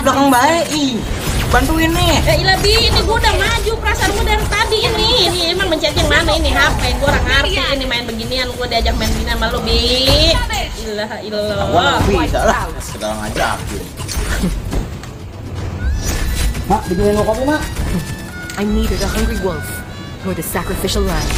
belakang baik. Ih, bantuin nih. Ya ilah Bi, ini gua udah maju perasaan gua dari tadi ini. Ini emang mencet yang mana ini HP? Gua orang ngerti ini main beginian, gua diajak main beginian sama lu Bi. Ilah Gua ilah. nggak bisa lah. Segala ngajakin. Mak, bikinin lo kopi, Mak. I neither the hungry wolf nor the sacrificial lamb.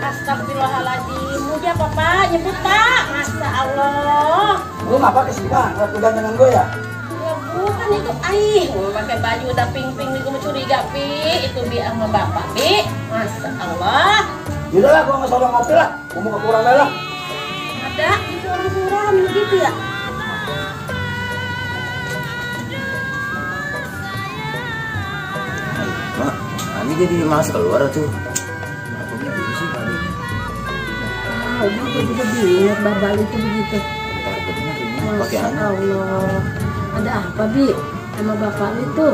Astagfirullahaladzim, mudah Papa, nyebut Pak. Masya Allah. Lu ngapa kesini, Pak? Ngeliat pegangan gue ya? Ya bukan itu, aih, gue pakai baju udah pink-pink nih, gue curiga, Pi. Itu Bi sama Bapak, Bi. Masya Allah. Yaudah lah, gue nggak sabar ngopi lah. Gue mau ke kurang lah. Ada, itu orang suram begitu ya? Mak, Ani jadi malas keluar tuh. Gue juga bingung babal itu begitu. Pakai Masya Allah. Ada apa Bi sama bapak itu?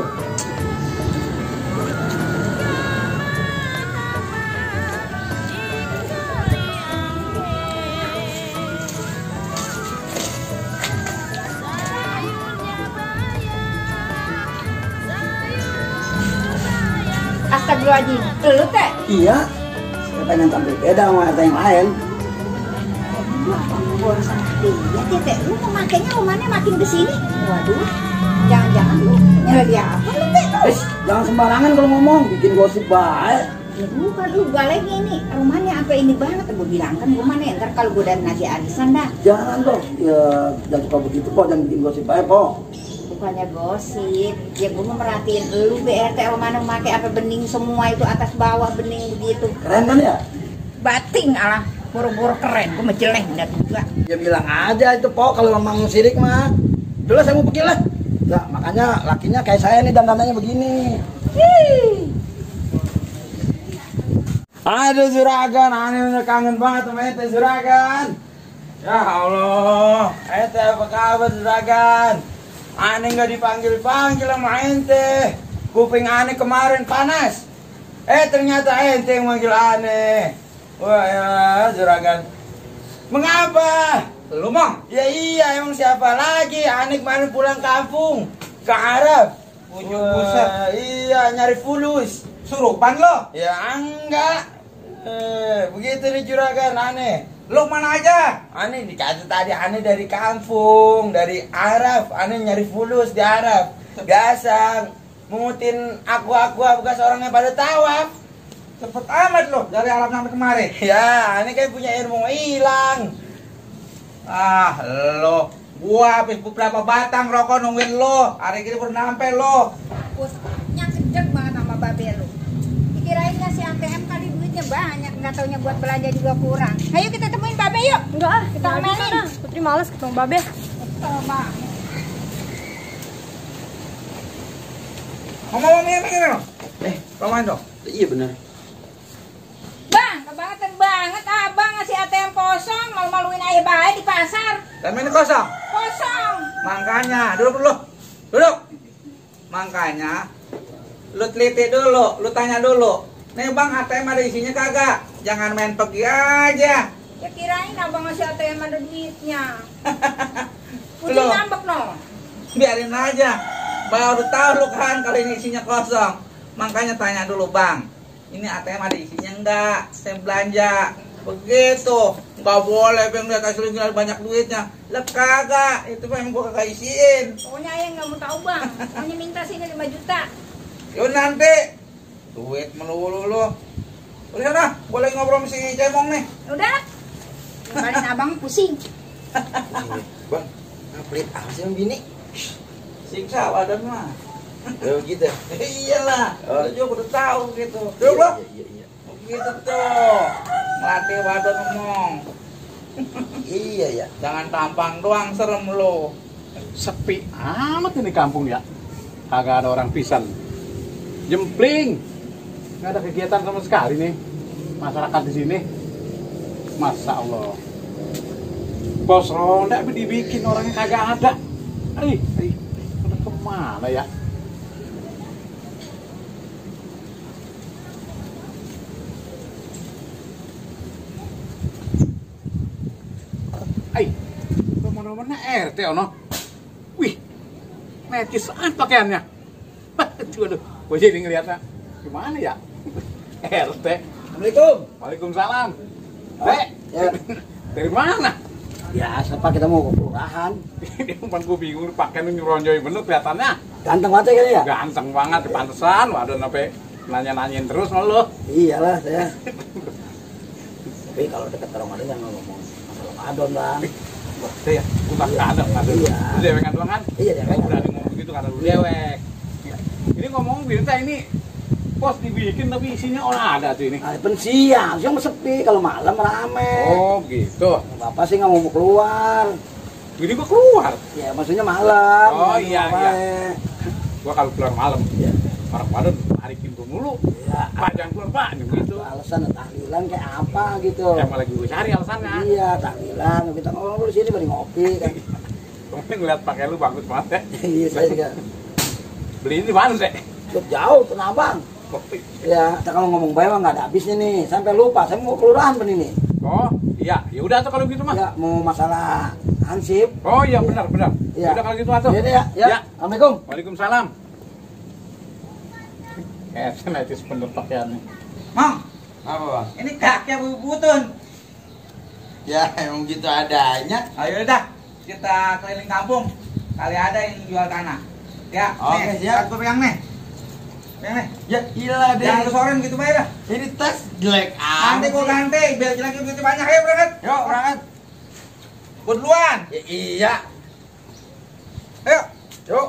Astagfirullahaladzim, lu teh? Iya. Saya pengen tampil beda sama yang lain. Buang sama dia, Tete. Lu memakainya rumahnya makin kesini. Waduh, jangan-jangan lu nyari apa lu, Tete? Jangan sembarangan kalau ngomong, bikin gosip baik. Ya bukan, lu baliknya ini. Rumahnya apa ini banget? Gue bilang kan rumahnya, ntar kalau gue dan ngasih arisan dah. Jangan dong, ya jangan suka begitu kok, jangan bikin gosip baik kok. Bukannya gosip, ya gue mau merhatiin lu BRT rumahnya memakai apa bening semua itu atas bawah bening begitu. Keren kan ya? Bating alah, buru-buru keren, gue menjeleh dan juga. Ya bilang aja itu Pok, kalau memang sirik mah. Udah lah, saya mau pergi lah. Nah, makanya lakinya kayak saya nih dandanannya begini. Aduh Juragan, aneh udah kangen banget sama ente Juragan. Ya Allah, ente apa kabar Juragan? Aneh nggak dipanggil-panggil sama ente. Kuping aneh kemarin panas. Ternyata ente yang manggil aneh. Wah ya Juragan. Mengapa? Lu Mang? Ya iya, emang siapa lagi? Aneh kemarin pulang kampung ke Arab. Buset. Iya, nyari fulus. Surupan lo? Ya enggak. Begitu nih Juragan, aneh. Lo mana aja? Aneh dikata tadi, aneh dari kampung, dari Arab. Aneh nyari fulus di Arab. Biasa mengutin aku bekas orangnya pada tawaf. Cepet amat lo dari alam sampai kemarin. Ya, aneh kan punya ilmu hilang. Ah lo, gua habis beberapa batang rokok nungguin lo. Hari ini baru nyampe lo. Yang sedek banget sama babe lu. Dikirainnya si ATM kali duitnya banyak, nggak taunya buat belanja juga kurang. Ayo kita temuin babe yuk. Enggak ah, Kita omelin. Putri males ketemu babe. Coba. Ngomong ini lo. Romain dong. Iya benar. Bang, kebangetan banget abang ngasih ATM kosong, malu-maluin ayah baik di pasar. Dan ini kosong. Kosong. Makanya, duduk dulu. Duduk. Makanya, lu teliti dulu, lu tanya dulu. Nih bang, ATM ada isinya kagak? Jangan main pergi aja. Ya kirain abang ngasih ATM ada duitnya. Putih Loh. ngambek no. Biarin aja. Baru tahu lu kan kalau ini isinya kosong. Makanya tanya dulu bang, ini ATM ada isinya enggak? Saya belanja. Begitu. Nggak boleh bang, dia kasih lu banyak duitnya. Lah kagak, itu memang gua kagak isiin. Pokoknya ayah nggak mau tahu bang. Hanya minta sini 5 juta. Yuk nanti. Duit melulu lu. Udah sana, boleh ngobrol sama si Cemong nih. Udah. Kalian abang pusing. Bang, pelit apa sih sama bini? Siksa badan mah. Ya gitu. Iyalah, Oh. lu juga udah tahu gitu. Duduk lo. Iya. Begitu tuh. Melatih badan ngomong. Iya ya. Jangan tampang doang serem lo. Sepi amat ini kampung ya. Kagak ada orang pisan. Jempling. Nggak ada kegiatan sama sekali nih masyarakat di sini. Masya Allah. Pos ronda dibikin orangnya kagak ada. Udah kemana ya? Mana RT ono. Wih, necis pakaiannya. Aduh, gue jadi ngeliatnya. Gimana ya? RT. Assalamualaikum. Waalaikumsalam. Ya. Dari mana? Ya, siapa kita mau ke kelurahan? Ini umpan gue bingung pakaian nyuronjoy bener kelihatannya. Ganteng banget kayaknya ya? Ganteng banget, pantesan. Waduh, sampai nanya-nanyain terus sama lo. Iyalah saya. Tapi kalau dekat Ramadan jangan ngomong masalah Ramadan, Bang. Wah, ya, bukan kadang. Iya. Lu dewekan doang kan? Iya, dewekan. Berani ngomong begitu karena lu dewek. Ini ngomong berita ini pos dibikin tapi isinya orang ada tuh ini. Siang, siang sepi, kalau malam rame. Oh gitu. Bapak sih nggak mau keluar. Jadi gua keluar. Ya maksudnya malam. Oh iya. Gua kalau keluar malam. Iya. Orang Padang hari Minggu mulu. Iya. Pak jangan keluar Pak, gitu. Alasan tahlilan kayak apa gitu. Emang lagi gue cari alasannya. Iya, tahlilan. Kita ngobrol di sini bari ngopi kan. Gua ngeliat pakai lu bagus banget ya. Iya, saya juga. Beli ini mana sih? Jauh, Tanah Abang. Ya, kita kalau ngomong baik mah nggak ada habisnya nih. Sampai lupa, saya mau kelurahan pen ini. Oh, iya. Ya udah tuh kalau gitu mah. Ya, mau masalah hansip. Oh iya, benar. Iya. Udah kalau gitu atuh. Ya. Assalamualaikum. Waalaikumsalam. Necis bener pakaiannya. Mang, Apa, Bang? ini kakek butun. Ya, emang gitu adanya. Ayo dah, kita keliling kampung. Kali ada yang jual tanah. Ya, Oke, nih, siap. gue pegang nih. Pegang nih. Ya, gila deh. Jangan lu soren gitu bayar dah. Ini tas jelek Nanti gue ganti, biar lagi begitu banyak ya berangkat. Yuk, berangkat. Gue duluan. Ya, iya. Ayo. Yuk.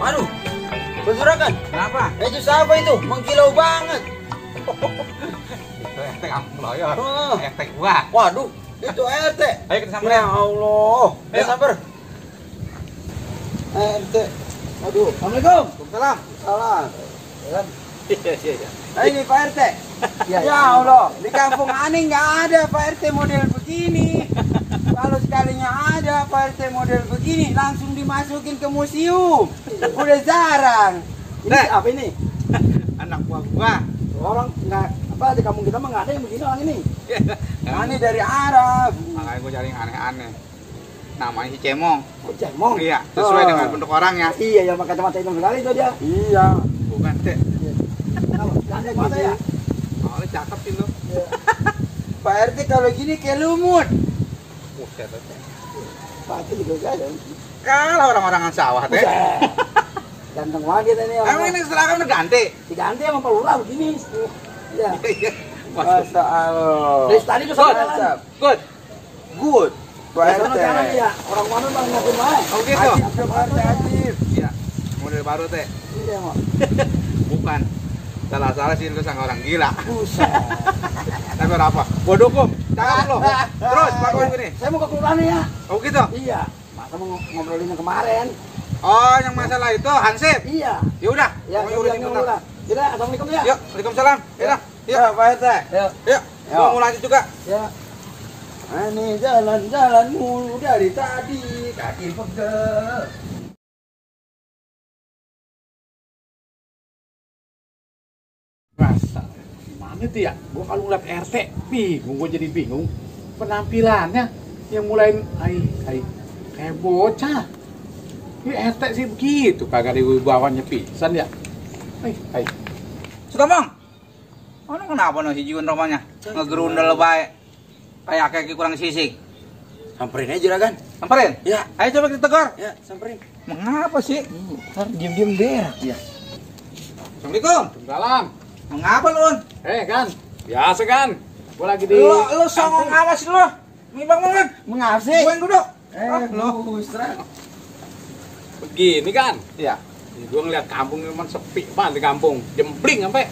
Aduh, Juragan, Kenapa? itu siapa itu? Mengkilau banget. Itu RT kampung loyor. Oh. RT gua. Waduh, itu RT. Ayo kita Ya samperin. Allah. Ayo. Samper. RT. Aduh, Assalamualaikum. salam. Salam. Iya. Ini Pak RT. Ya Allah, di kampung aneh nggak ada Pak RT model begini. Kalau sekalinya ada Pak RT model begini, langsung dimasukin ke museum. Udah jarang. Ini Nah. apa ini? Anak gua. Orang nggak apa di kampung kita mah nggak ada yang begini orang ini. Ini dari Arab. Makanya gua cari yang aneh-aneh. Namanya si Cemong. Oh, cemong. Iya, sesuai Oh. dengan bentuk orangnya. Iya, yang pakai kacamata hitam sekali itu dia. Iya. Bukan, Teh. Apa? Ganteng mata ya? Oh, cakep sih lu. Pak RT kalau gini kayak lumut. Buset, Teh. Pak RT juga ada. Kalau orang-orangan sawah, Teh. Ganteng banget ini orang. Emang ini seragam udah ganti? Diganti sama Pak Lurah begini. Iya. Iya. Masa Allah. Dari tadi tuh Good. sama Good. Good. Pak RT. Ya, orang mana bang ngapain baik? Oh gitu. Pak RT aktif. Iya. Model baru, Teh. Iya, Mak. Bukan. Salah-salah sih lu sama orang gila. Buset. Tapi apa? Gua dukung. Cakep lo. Terus pakai gini. Saya mau ke kelurahan ya. Oh gitu. Iya. Masa mau ngobrolin yang kemarin? Oh, yang masalah itu Hansip. Iya. Ya udah. Ya, Pokoknya udah urusin bentar. udah. Kita assalamualaikum ya. Yuk, Waalaikumsalam. Ya, Ya, Pak RT. Yuk. Yuk. Gua mau lanjut juga. Ya. Ini jalan-jalan mulu dari tadi, kaki pegel. Masa gimana itu ya? Gua kalau ngeliat RT bingung, gua jadi bingung. Penampilannya yang mulai kayak bocah. Ini etek sih begitu, kagak diwibawanya pisan ya. Hai. Sukamong. Ono kenapa no si Jiun romanya? Ngegerundel bae. Kayak kaki kurang sisik. Samperin aja Juragan. Samperin? Ya. Ayo coba kita tegur. Ya, samperin. Mengapa sih? Ntar diem-diem berak ya. Assalamualaikum. Salam. Mengapa lu? Kan, biasa kan. Gua lagi di Lu songong awas lu. Ngibang banget. Mengapa sih? Gue yang duduk. Lu Ustaz. begini kan. Iya. Gua ngeliat kampung memang sepi banget di kampung. Jempling sampai.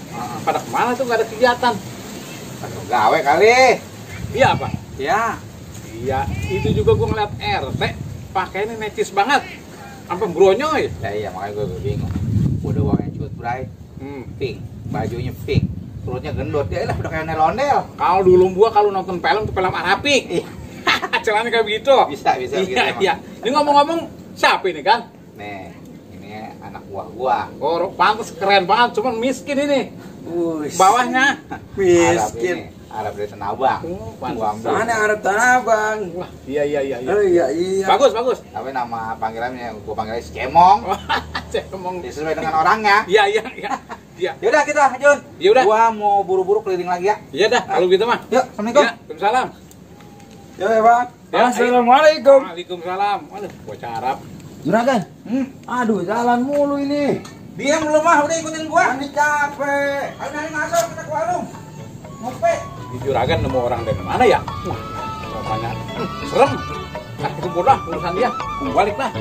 Pada kemana tuh nggak ada kegiatan. Aduh, gawe kali. Iya apa? Ya. Iya, itu juga gua ngeliat RT pakainya necis banget. Sampai bronyoy. Ya iya makanya gue bingung. Udah uangnya cut bray. Pink. Bajunya pink. Perutnya gendut. Ya lah udah kayak ondel-ondel. Kalau dulu gua kalau nonton film tuh film Arabik. Iya. Celana kayak begitu. Bisa gitu. Iya. Ini ngomong-ngomong siapa ini kan? Nih, ini anak buah gua. Oh, pantas keren banget, cuman miskin ini. Wih. Bawahnya. Miskin. Arab dari Tanah Abang. Gua ambil. Mana Arab Tanah Abang? Wah, iya. Oh iya. Bagus. Tapi nama panggilannya gua panggilnya si Cemong. Saya ngomong. Sesuai dengan orangnya. Iya. Yaudah kita, Jun. Yaudah. Gua mau buru-buru keliling lagi ya. Iya dah, kalau gitu mah. Yuk, Assalamualaikum. Ya, Waalaikumsalam. Ya Bang. Ya, Assalamualaikum. Waalaikumsalam. Waduh, bocah Arab. Juragan. Aduh, jalan mulu ini. Diam lu mah, udah ikutin gua. Ini capek. Ayo nari masuk kita ke warung. Ngopi. Di Juragan nemu orang dari mana ya? Wah, rupanya serem. Nah, itu bodoh urusan dia. Gua balik lah.